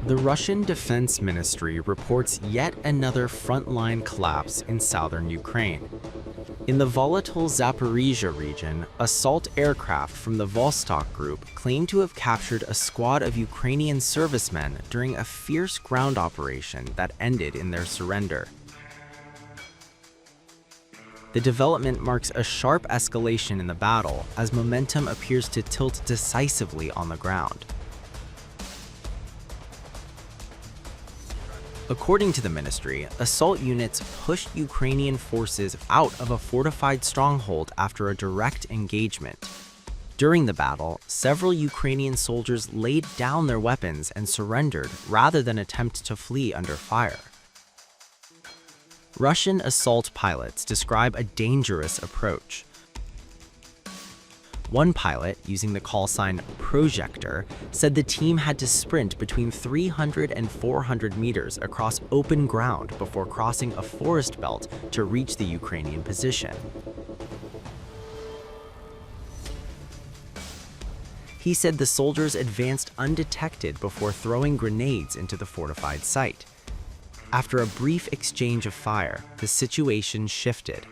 The Russian Defense Ministry reports yet another frontline collapse in southern Ukraine. In the volatile Zaporizhzhia region, assault aircraft from the Vostok group claim to have captured a squad of Ukrainian servicemen during a fierce ground operation that ended in their surrender. The development marks a sharp escalation in the battle as momentum appears to tilt decisively on the ground. According to the ministry, assault units pushed Ukrainian forces out of a fortified stronghold after a direct engagement. During the battle, several Ukrainian soldiers laid down their weapons and surrendered rather than attempt to flee under fire. Russian assault pilots describe a dangerous approach. One pilot, using the call sign Projector, said the team had to sprint between 300 and 400 meters across open ground before crossing a forest belt to reach the Ukrainian position. He said the soldiers advanced undetected before throwing grenades into the fortified site. After a brief exchange of fire, the situation shifted.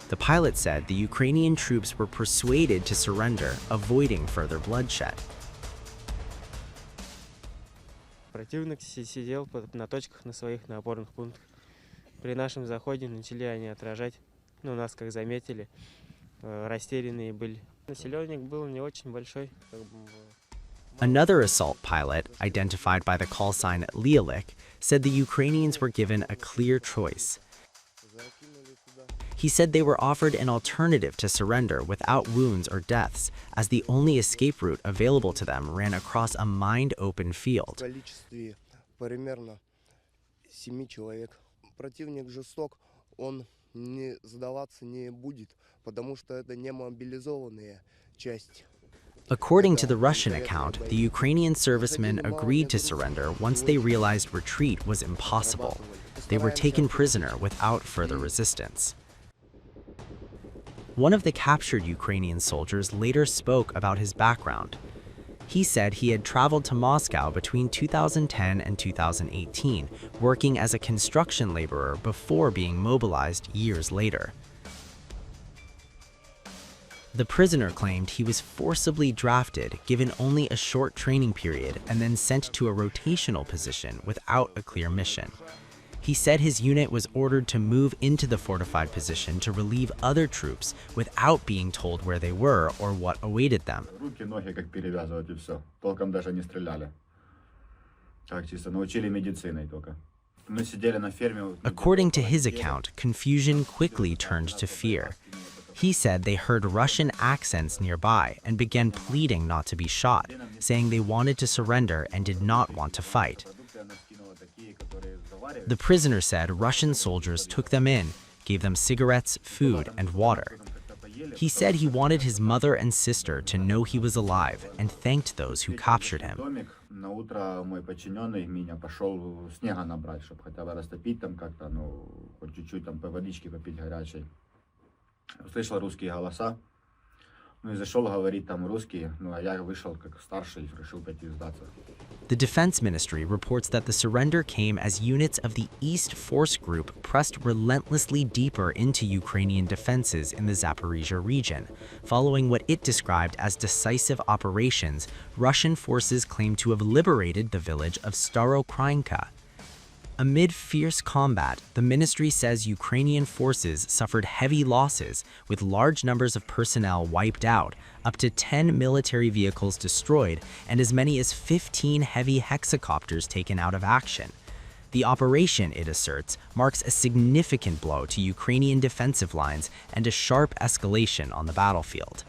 The pilot said the Ukrainian troops were persuaded to surrender, avoiding further bloodshed. Противник сидел на точках на своих опорных пунктах. При нашем заходе начали они отражать, нас как заметили, растерянные были. Население было не очень большой. Another assault pilot, identified by the call sign Leolik, said the Ukrainians were given a clear choice. He said they were offered an alternative to surrender without wounds or deaths, as the only escape route available to them ran across a mined open field. Примерно 7 человек. Противник жесток, он не сдаваться не будет, потому что это не мобилизованные части. According to the Russian account, the Ukrainian servicemen agreed to surrender once they realized retreat was impossible. They were taken prisoner without further resistance. One of the captured Ukrainian soldiers later spoke about his background. He said he had traveled to Moscow between 2010 and 2018, working as a construction laborer before being mobilized years later. The prisoner claimed he was forcibly drafted, given only a short training period, and then sent to a rotational position without a clear mission. He said his unit was ordered to move into the fortified position to relieve other troops without being told where they were or what awaited them. According to his account, confusion quickly turned to fear. He said they heard Russian accents nearby and began pleading not to be shot, saying they wanted to surrender and did not want to fight. The prisoner said Russian soldiers took them in, gave them cigarettes, food, and water. He said he wanted his mother and sister to know he was alive and thanked those who captured him. Услышал русские голоса, и зашел говорить там русский, а я вышел как старший, решил пойти сдаться. The Defense Ministry reports that the surrender came as units of the East Force Group pressed relentlessly deeper into Ukrainian defenses in the Zaporizhzhia region. Following what it described as decisive operations, Russian forces claimed to have liberated the village of Starokrinka. Amid fierce combat, the ministry says Ukrainian forces suffered heavy losses, with large numbers of personnel wiped out, up to 10 military vehicles destroyed, and as many as 15 heavy hexacopters taken out of action. The operation, it asserts, marks a significant blow to Ukrainian defensive lines and a sharp escalation on the battlefield.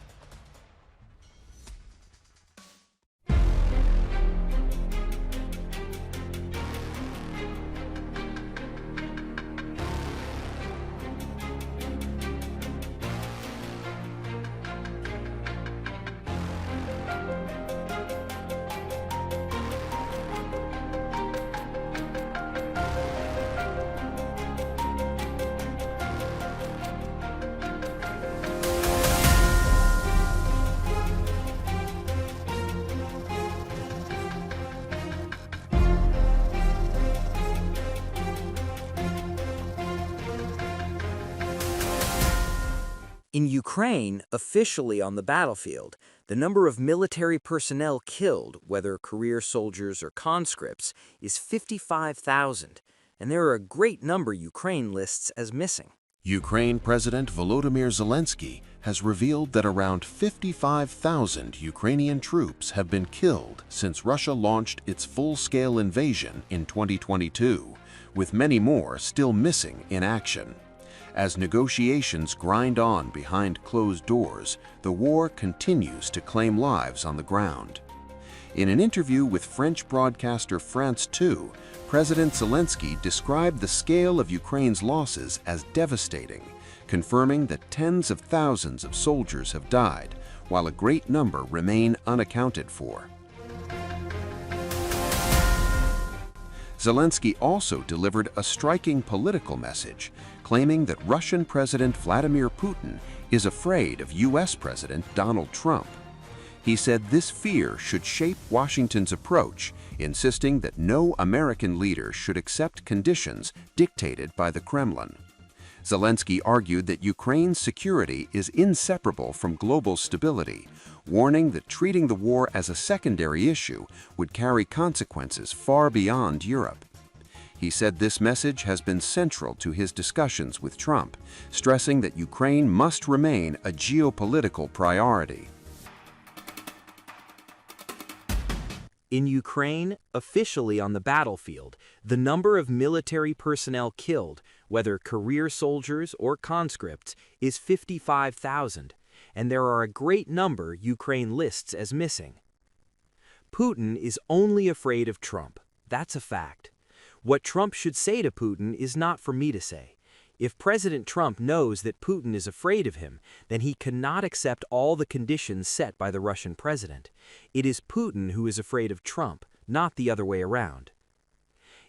In Ukraine, officially on the battlefield, the number of military personnel killed, whether career soldiers or conscripts, is 55,000, and there are a great number Ukraine lists as missing. Ukraine President Volodymyr Zelenskyy has revealed that around 55,000 Ukrainian troops have been killed since Russia launched its full-scale invasion in 2022, with many more still missing in action. As negotiations grind on behind closed doors, the war continues to claim lives on the ground. In an interview with French broadcaster France 2, President Zelenskyy described the scale of Ukraine's losses as devastating, confirming that tens of thousands of soldiers have died, while a great number remain unaccounted for. Zelenskyy also delivered a striking political message, claiming that Russian President Vladimir Putin is afraid of U.S. President Donald Trump. He said this fear should shape Washington's approach, insisting that no American leader should accept conditions dictated by the Kremlin. Zelenskyy argued that Ukraine's security is inseparable from global stability, warning that treating the war as a secondary issue would carry consequences far beyond Europe. He said this message has been central to his discussions with Trump, stressing that Ukraine must remain a geopolitical priority. In Ukraine, officially on the battlefield, the number of military personnel killed, whether career soldiers or conscripts, is 55,000, and there are a great number Ukraine lists as missing. Putin is only afraid of Trump. That's a fact. What Trump should say to Putin is not for me to say. If President Trump knows that Putin is afraid of him, then he cannot accept all the conditions set by the Russian president. It is Putin who is afraid of Trump, not the other way around.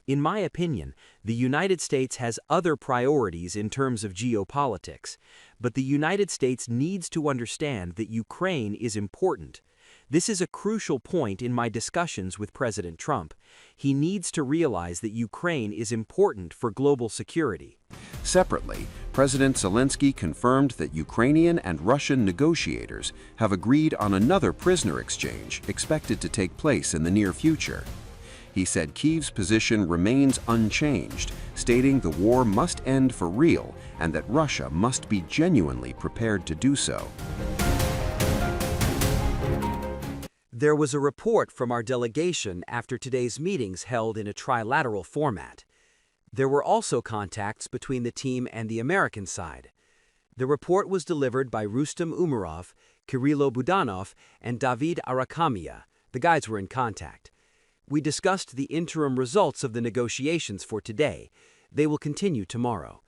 In my opinion, the United States has other priorities in terms of geopolitics, but the United States needs to understand that Ukraine is important. This is a crucial point in my discussions with President Trump. He needs to realize that Ukraine is important for global security. Separately, President Zelenskyy confirmed that Ukrainian and Russian negotiators have agreed on another prisoner exchange expected to take place in the near future. He said Kyiv's position remains unchanged, stating the war must end for real and that Russia must be genuinely prepared to do so. There was a report from our delegation after today's meetings held in a trilateral format. There were also contacts between the team and the American side. The report was delivered by Rustem Umarov, Kirilo Budanov, and David Arakamia. The guys were in contact. We discussed the interim results of the negotiations for today. They will continue tomorrow.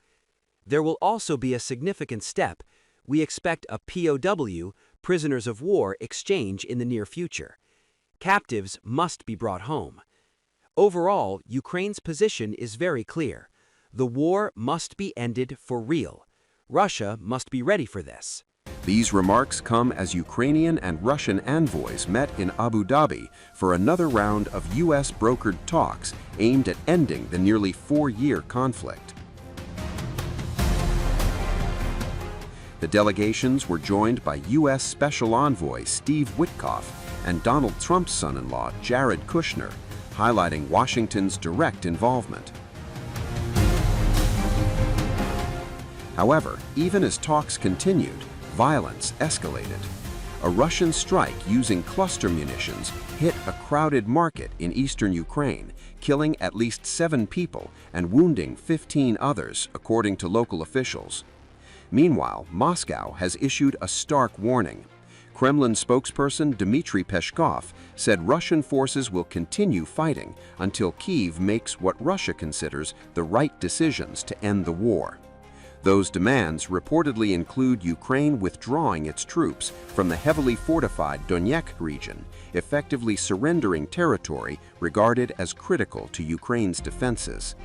There will also be a significant step. We expect a PoW, prisoners of war, exchange in the near future. Captives must be brought home. Overall, Ukraine's position is very clear. The war must be ended for real. Russia must be ready for this. These remarks come as Ukrainian and Russian envoys met in Abu Dhabi for another round of U.S.-brokered talks aimed at ending the nearly 4-year conflict. The delegations were joined by U.S. Special Envoy Steve Witkoff and Donald Trump's son-in-law Jared Kushner, highlighting Washington's direct involvement. However, even as talks continued, violence escalated. A Russian strike using cluster munitions hit a crowded market in eastern Ukraine, killing at least 7 people and wounding 15 others, according to local officials. Meanwhile, Moscow has issued a stark warning. Kremlin spokesperson Dmitry Peskov said Russian forces will continue fighting until Kyiv makes what Russia considers the right decisions to end the war. Those demands reportedly include Ukraine withdrawing its troops from the heavily fortified Donetsk region, effectively surrendering territory regarded as critical to Ukraine's defenses.